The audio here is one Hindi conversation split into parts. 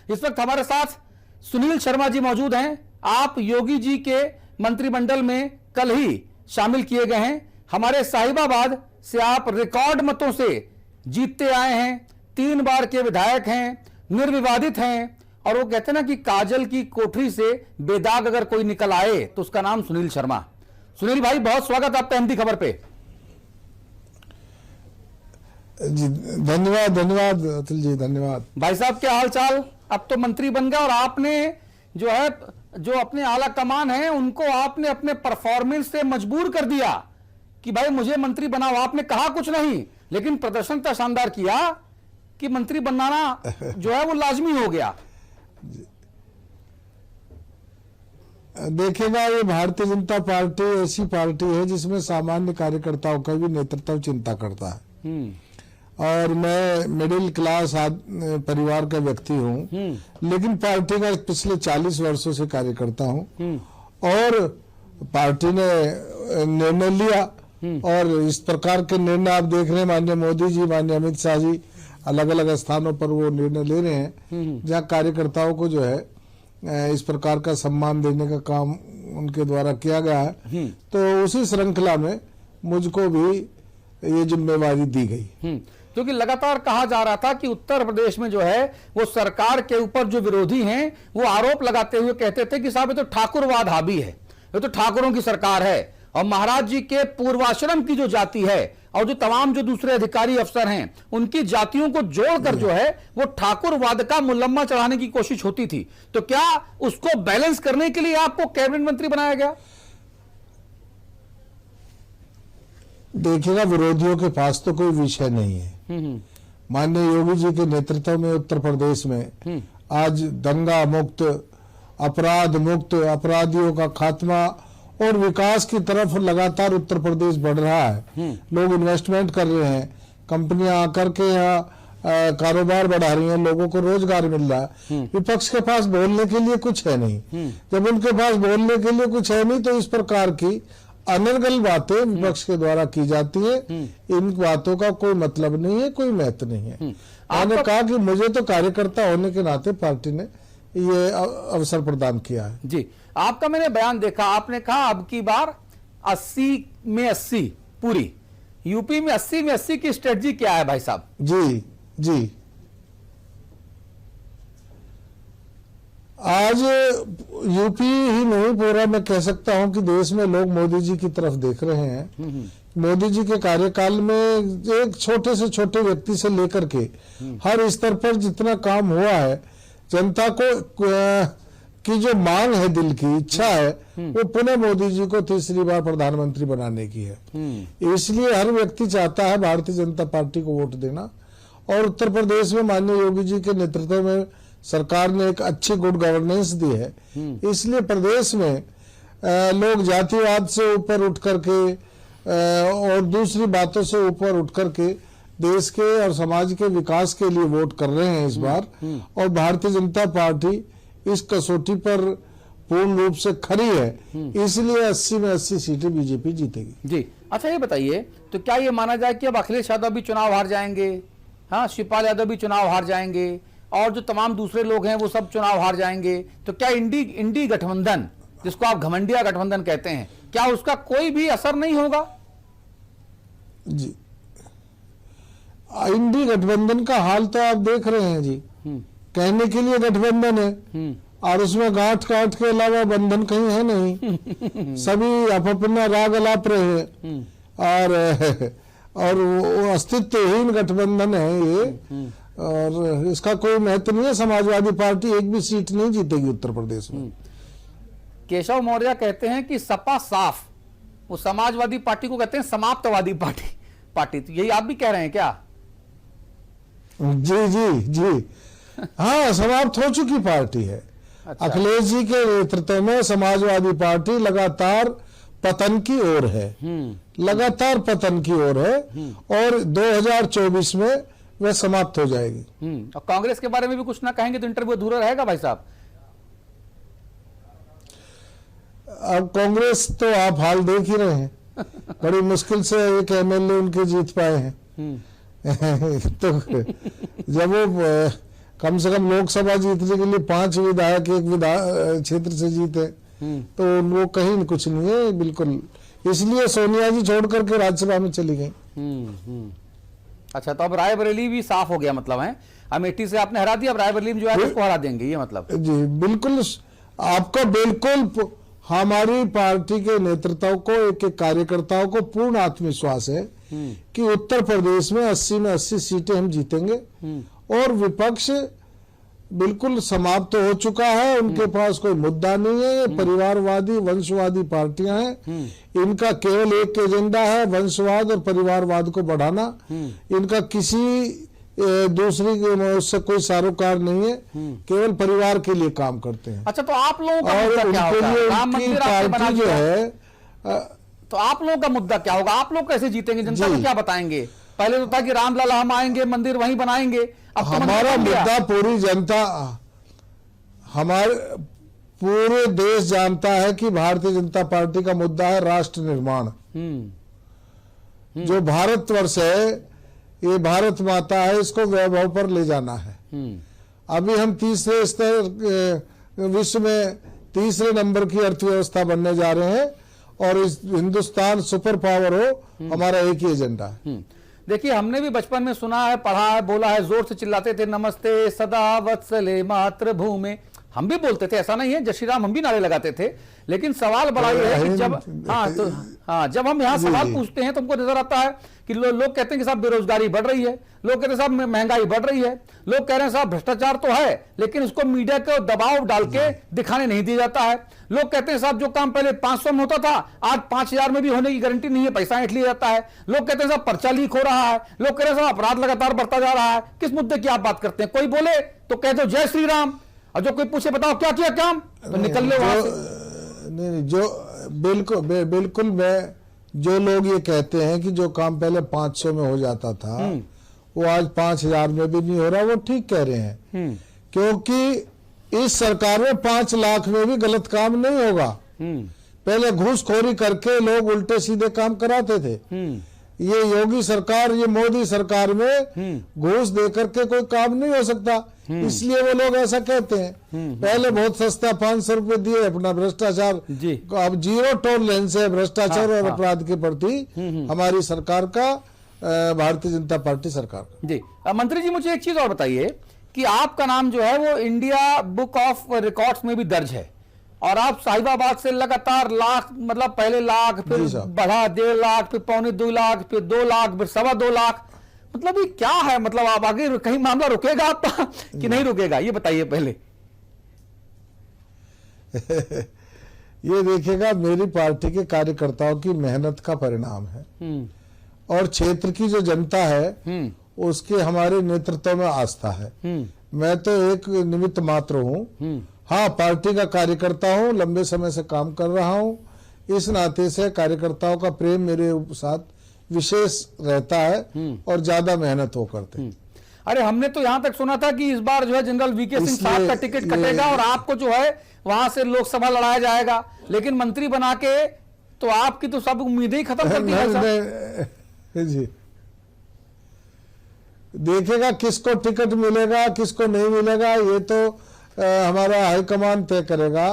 इस वक्त हमारे साथ सुनील शर्मा जी मौजूद हैं। आप योगी जी के मंत्रिमंडल में कल ही शामिल किए गए हैं। हमारे साहिबाबाद से आप रिकॉर्ड मतों से जीतते आए हैं, 3 बार के विधायक हैं, निर्विवादित हैं, और वो कहते हैं ना कि काजल की कोठरी से बेदाग अगर कोई निकल आए तो उसका नाम सुनील शर्मा। सुनील भाई, बहुत स्वागत आपका हिंदी खबर पे। जी धन्यवाद अतुल जी, धन्यवाद। भाई साहब, क्या हाल चाल? अब तो मंत्री बन गए और आपने जो अपने आला कमान है उनको आपने अपने परफॉर्मेंस से मजबूर कर दिया कि भाई मुझे मंत्री बनाओ। आपने कहा कुछ नहीं, लेकिन प्रदर्शन तो शानदार किया कि मंत्री बनाना जो है वो लाजमी हो गया। देखिएगा, ये भारतीय जनता पार्टी ऐसी पार्टी है जिसमें सामान्य कार्यकर्ताओं का भी नेतृत्व चिंता करता है। और मैं मिडिल क्लास परिवार का व्यक्ति हूँ, लेकिन पार्टी का पिछले 40 वर्षों से कार्यकर्ता हूँ। और पार्टी ने निर्णय लिया, और इस प्रकार के निर्णय आप देख रहे हैं, माननीय मोदी जी, माननीय अमित शाह जी अलग अलग स्थानों पर वो निर्णय ले रहे हैं, जहाँ कार्यकर्ताओं को जो है इस प्रकार का सम्मान देने का काम उनके द्वारा किया गया है। तो उसी श्रृंखला में मुझको भी ये जिम्मेवारी दी गई, क्योंकि लगातार कहा जा रहा था कि उत्तर प्रदेश में जो है वो सरकार के ऊपर जो विरोधी हैं वो आरोप लगाते हुए कहते थे कि साहब ये तो ठाकुरवाद हावी है, ये तो ठाकुरों की सरकार है, और महाराज जी के पूर्वाश्रम की जो जाति है और जो तमाम जो दूसरे अधिकारी अफसर हैं उनकी जातियों को जोड़कर जो है वो ठाकुरवाद का मुलम्मा चढ़ाने की कोशिश होती थी। तो क्या उसको बैलेंस करने के लिए आपको कैबिनेट मंत्री बनाया गया? देखिएगा, विरोधियों के पास तो कोई विषय नहीं है। माननीय योगी जी के नेतृत्व में उत्तर प्रदेश में आज दंगा मुक्त, अपराध मुक्त, अपराधियों का खात्मा और विकास की तरफ लगातार उत्तर प्रदेश बढ़ रहा है। लोग इन्वेस्टमेंट कर रहे हैं, कंपनियां आकर के यहाँ कारोबार बढ़ा रही हैं, लोगों को रोजगार मिल रहा है। विपक्ष के पास बोलने के लिए कुछ है नहीं। जब उनके पास बोलने के लिए कुछ है नहीं तो इस प्रकार की अनर्गल बातें विपक्ष के द्वारा की जाती है। इन बातों का कोई मतलब नहीं है, कोई महत्व नहीं है। मैंने कहा कि मुझे तो कार्यकर्ता होने के नाते पार्टी ने ये अवसर प्रदान किया है। जी, आपका मैंने बयान देखा, आपने कहा अब की बार 80 में 80 पूरी। यूपी में 80 में 80 की स्ट्रेटजी क्या है भाई साहब? जी आज यूपी ही नहीं, पूरा मैं कह सकता हूं कि देश में लोग मोदी जी की तरफ देख रहे हैं। मोदी जी के कार्यकाल में एक छोटे से छोटे व्यक्ति से लेकर के हर स्तर पर जितना काम हुआ है, जनता को की जो मांग है, दिल की इच्छा है, वो पुनः मोदी जी को तीसरी बार प्रधानमंत्री बनाने की है। इसलिए हर व्यक्ति चाहता है भारतीय जनता पार्टी को वोट देना। और उत्तर प्रदेश में माननीय योगी जी के नेतृत्व में सरकार ने एक अच्छी गुड गवर्नेंस दी है। इसलिए प्रदेश में लोग जातिवाद से ऊपर उठ करके और दूसरी बातों से ऊपर उठ करके देश के और समाज के विकास के लिए वोट कर रहे हैं इस बार। और भारतीय जनता पार्टी इस कसौटी पर पूर्ण रूप से खरी है, इसलिए 80 में 80 सीटें बीजेपी जीतेगी। जी, अच्छा ये बताइए, तो क्या ये माना जाए कि अब अखिलेश यादव भी चुनाव हार जाएंगे? हाँ, शिवपाल यादव भी चुनाव हार जाएंगे, और जो तमाम दूसरे लोग हैं वो सब चुनाव हार जाएंगे। तो क्या इंडी गठबंधन, जिसको आप घमंडिया गठबंधन कहते हैं, क्या उसका कोई भी असर नहीं होगा? जी, इंडी गठबंधन का हाल तो आप देख रहे हैं जी। कहने के लिए गठबंधन है और उसमें गांठ काट के अलावा बंधन कहीं है नहीं। सभी अपना राग अलाप रहे हैं और वो अस्तित्वहीन गठबंधन है ये, और इसका कोई महत्व नहीं है। समाजवादी पार्टी एक भी सीट नहीं जीतेगी उत्तर प्रदेश में। केशव मौर्य कहते हैं कि सपा साफ, वो समाजवादी पार्टी को कहते हैं समाप्तवादी पार्टी। तो यही आप भी कह रहे हैं क्या? जी हाँ, समाप्त हो चुकी पार्टी है। अच्छा। अखिलेश जी के नेतृत्व में समाजवादी पार्टी लगातार पतन की ओर है, लगातार पतन की ओर है, और 2024 में वह समाप्त हो जाएगी। और कांग्रेस के बारे में भी कुछ ना कहेंगे तो इंटरव्यू अधूरा रहेगा भाई साहब? अब कांग्रेस तो आप हाल देख ही रहे हैं, बड़ी मुश्किल से एक एमएलए उनके जीत पाए हैं। तो जब वो कम से कम लोकसभा जीतने के लिए 5 विधायक एक क्षेत्र से जीते, तो वो कहीं कुछ नहीं है बिल्कुल। इसलिए सोनिया जी छोड़ करके राज्यसभा में चली गई। अच्छा, तो अब रायबरेली भी साफ हो गया मतलब है, अमेठी से आपने हरा दिया, अब रायबरेली में जो है उसको हरा देंगे, ये मतलब? जी बिल्कुल, आपका बिल्कुल हमारी पार्टी के नेतृत्व को, एक एक कार्यकर्ताओं को पूर्ण आत्मविश्वास है कि उत्तर प्रदेश में 80 में 80 सीटें हम जीतेंगे और विपक्ष बिल्कुल समाप्त हो चुका है, उनके पास कोई मुद्दा नहीं है। ये परिवारवादी वंशवादी पार्टियां हैं, इनका केवल एक एजेंडा है, वंशवाद और परिवारवाद को बढ़ाना। इनका किसी दूसरी से कोई सरोकार नहीं है, केवल परिवार के लिए काम करते हैं। अच्छा, तो आप लोगों का और मुद्दा क्या उनके होगा? लिए राम उनकी मंदिर आपने बना पार्टी जो दिया, है, तो आप लोगों का मुद्दा क्या होगा? आप लोग कैसे जीतेंगे? जनता को क्या बताएंगे? पहले तो था कि रामलला हम आएंगे, मंदिर वहीं बनाएंगे, अब तो हमारा मुद्दा पूरी जनता, हमारे पूरे देश जानता है कि भारतीय जनता पार्टी का मुद्दा है राष्ट्र निर्माण। जो भारतवर्ष है, ये भारत माता है, इसको वैभव पर ले जाना है। अभी हम तीसरे स्तर, विश्व में तीसरे नंबर की अर्थव्यवस्था बनने जा रहे हैं और इस हिंदुस्तान सुपर पावर हो, हमारा एक ही एजेंडा है। देखिए, हमने भी बचपन में सुना है, पढ़ा है, बोला है, जोर से चिल्लाते थे, नमस्ते सदा वत्सले मातृभूमि। हम भी बोलते थे, ऐसा नहीं है, जय श्री राम हम भी नारे लगाते थे। लेकिन सवाल बड़ा ये है कि जब हम यहाँ सवाल पूछते हैं तो हमको नजर आता है कि लोग कहते हैं कि साहब बेरोजगारी बढ़ रही है, लोग कहते हैं साहब महंगाई बढ़ रही है, लोग कह रहे हैं साहब भ्रष्टाचार तो है लेकिन उसको मीडिया को दबाव डाल के दिखाने नहीं दिया जाता है। लोग कहते हैं साहब जो काम पहले 500 में होता था आज 5000 में भी होने की गारंटी नहीं है, पैसा ऐंठ लिया जाता है। लोग कहते हैं साहब पर्चा लीक हो रहा है, लोग कह रहे हैं साहब अपराध लगातार बढ़ता जा रहा है। किस मुद्दे की आप बात करते हैं? कोई बोले तो कहते हो जय श्री राम, और जो कोई पूछे बताओ क्या किया काम, तो निकल ले वहां से। नहीं, जो बिल्कुल मैं, जो लोग ये कहते हैं कि जो काम पहले 500 में हो जाता था वो आज 5000 में भी नहीं हो रहा, वो ठीक कह रहे हैं। क्योंकि इस सरकार में 5 लाख में भी गलत काम नहीं होगा। पहले घूसखोरी करके लोग उल्टे सीधे काम कराते थे। ये योगी सरकार, ये मोदी सरकार में घूस दे करके कोई काम नहीं हो सकता, इसलिए वो लोग ऐसा कहते हैं। पहले बहुत सस्ता 500 रुपए दिए अपना भ्रष्टाचार, अब 0 टॉलरेंस है भ्रष्टाचार और अपराध के प्रति हमारी सरकार का, भारतीय जनता पार्टी सरकार का। जी मंत्री जी, मुझे एक चीज और बताइए कि आपका नाम जो है वो इंडिया बुक ऑफ रिकॉर्ड्स में भी दर्ज है और आप साहिबाबाद से लगातार लाख, मतलब पहले लाख, फिर बढ़ा 1.5 लाख, फिर 1.25 लाख, फिर 2 लाख, फिर 2.25 लाख, मतलब ये क्या है? मतलब आप आगे कहीं मामला रुकेगा आपका कि नहीं रुकेगा, ये बताइए पहले। ये देखिएगा, मेरी पार्टी के कार्यकर्ताओं की मेहनत का परिणाम है और क्षेत्र की जो जनता है उसके हमारे नेतृत्व में आस्था है। मैं तो एक निमित्त मात्र हूँ। हाँ, पार्टी का कार्यकर्ता हूँ, लंबे समय से काम कर रहा हूँ, इस नाते से कार्यकर्ताओं का प्रेम मेरे साथ विशेष रहता है और ज्यादा मेहनत हो करते। अरे हमने तो यहाँ तक सुना था कि इस बार जो है जनरल वीके सिंह साहब का टिकट कटेगा और आपको जो है वहां से लोकसभा लड़ाया जाएगा, लेकिन मंत्री बना के तो आपकी तो सब उम्मीदें ही खत्म कर दी है। जी देखेगा किसको टिकट मिलेगा किसको नहीं मिलेगा, ये तो हमारा हाईकमान तय करेगा।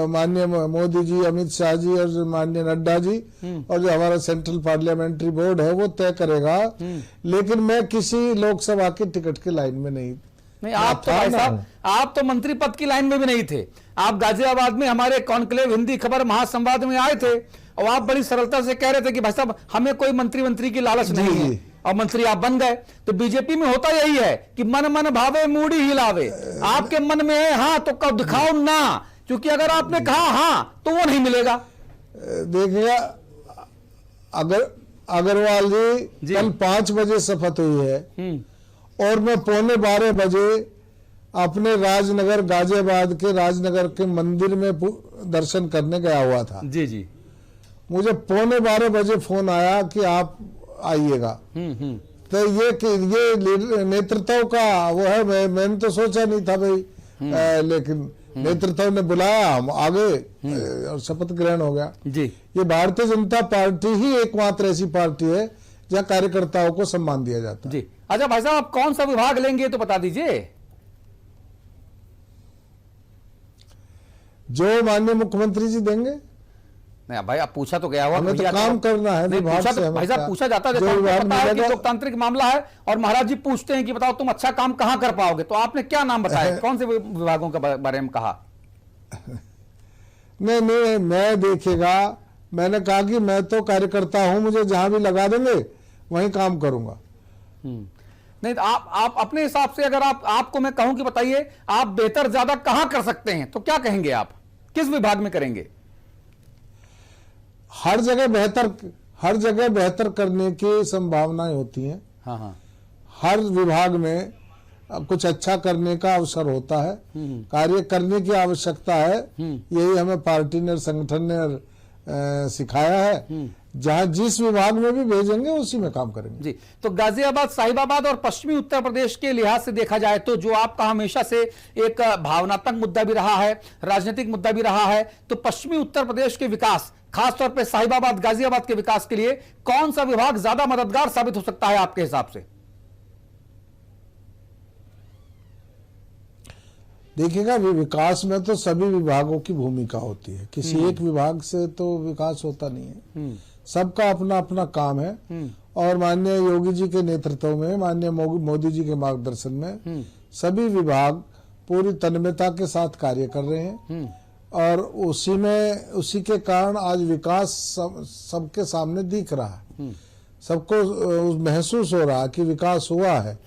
माननीय मोदी जी, अमित शाह जी और माननीय नड्डा जी और जो हमारा सेंट्रल पार्लियामेंट्री बोर्ड है वो तय करेगा। लेकिन मैं किसी लोकसभा के टिकट की लाइन में नहीं। आप तो भाई साहब, आप तो मंत्री पद की लाइन में भी नहीं थे। आप गाजियाबाद में हमारे कॉन्क्लेव हिंदी खबर महासंवाद में आए थे और आप बड़ी सरलता से कह रहे थे कि भाई साहब हमें कोई मंत्री की लालच नहीं है, और मंत्री आप बन गए। तो बीजेपी में होता यही है कि मन मन भावे मूड़ी हिलावे। आपके मन में है हाँ तो कब दिखाओ ना, क्योंकि अगर आपने कहा हाँ तो वो नहीं मिलेगा। देखिएगा, अगर अग्रवाल जी कल 5 बजे शपथ हुई है और मैं 11:15 बजे अपने राजनगर, गाजियाबाद के राजनगर के मंदिर में दर्शन करने गया हुआ था। जी जी, मुझे 11:15 बजे फोन आया कि आप आइएगा। तो ये नेतृत्व का वो है। मैंने तो सोचा नहीं था भाई, लेकिन नेतृत्व ने बुलाया, हम आ गए और शपथ ग्रहण हो गया। जी, ये भारतीय जनता पार्टी ही एकमात्र ऐसी पार्टी है जहाँ कार्यकर्ताओं को सम्मान दिया जाता है। जी। अच्छा भाई साहब, आप कौन सा विभाग लेंगे तो बता दीजिए। जो माननीय मुख्यमंत्री जी देंगे। नहीं भाई, आप पूछा तो गया हुआ, हमें तो काम करना है नहीं, विभाग पूछा से, तो हमें भाई साहब क्या- पूछा जाता है, जो देखो, आपको विभाग पता है कि मिलेगा- लोकतांत्रिक मामला है और महाराज जी पूछते हैं कि बताओ तुम अच्छा काम कहां कर पाओगे, तो आपने क्या नाम बताया, कौन से विभागों के बारे में कहा? नहीं, मैं देखिएगा, मैंने कहा कि मैं तो कार्यकर्ता हूं, मुझे जहां भी लगा देंगे वहीं काम करूंगा। नहीं तो आप अपने हिसाब से, अगर आपको मैं कहूं कि बताइए आप बेहतर ज्यादा कहां कर सकते हैं, तो क्या कहेंगे आप, किस विभाग में करेंगे? हर जगह बेहतर करने की संभावनाएं होती हैं। हाँ हाँ, हर विभाग में कुछ अच्छा करने का अवसर होता है, कार्य करने की आवश्यकता है। यही हमें पार्टी ने, संगठन ने सिखाया है। जहां जिस विभाग में भी भेजेंगे उसी में काम करेंगे जी। तो गाजियाबाद, साहिबाबाद और पश्चिमी उत्तर प्रदेश के लिहाज से देखा जाए तो जो आपका हमेशा से एक भावनात्मक मुद्दा भी रहा है, राजनीतिक मुद्दा भी रहा है, तो पश्चिमी उत्तर प्रदेश के विकास, खासतौर पे साहिबाबाद, गाजियाबाद के विकास के लिए कौन सा विभाग ज्यादा मददगार साबित हो सकता है आपके हिसाब से? देखिएगा, विकास में तो सभी विभागों की भूमिका होती है, किसी एक विभाग से तो विकास होता नहीं है। सबका अपना अपना काम है। और माननीय योगी जी के नेतृत्व में, माननीय मोदी जी के मार्गदर्शन में सभी विभाग पूरी तन्मयता के साथ कार्य कर रहे हैं। और उसी के कारण आज विकास सबके सामने दिख रहा है। सबको महसूस हो रहा है कि विकास हुआ है,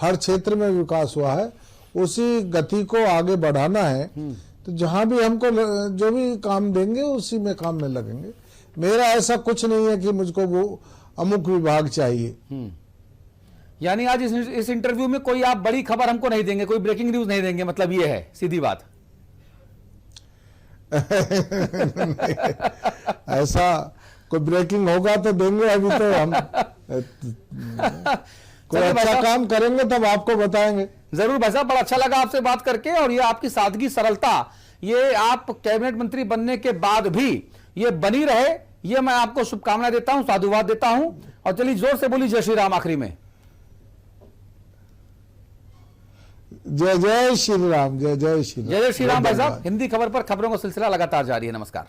हर क्षेत्र में विकास हुआ है। उसी गति को आगे बढ़ाना है, तो जहां भी हमको जो भी काम देंगे उसी में काम में लगेंगे। मेरा ऐसा कुछ नहीं है कि मुझको वो अमुक विभाग चाहिए। यानी आज इस इंटरव्यू में कोई आप बड़ी खबर हमको नहीं देंगे, कोई ब्रेकिंग न्यूज नहीं देंगे, मतलब ये है सीधी बात? ऐसा कोई ब्रेकिंग होगा तो देंगे, अभी तो हम कोई अच्छा काम करेंगे तब आपको बताएंगे। जरूर भाई साहब, बड़ा अच्छा लगा आपसे बात करके, और ये आपकी सादगी, सरलता, ये आप कैबिनेट मंत्री बनने के बाद भी ये बनी रहे, ये मैं आपको शुभकामनाएं देता हूं, साधुवाद देता हूं। और चलिए जोर से बोली जय श्री राम आखिरी में। जय जय श्री राम, जय जय श्री राम। जय जय श्री राम भाई साहब। हिंदी खबर पर खबरों का सिलसिला लगातार जारी है। नमस्कार।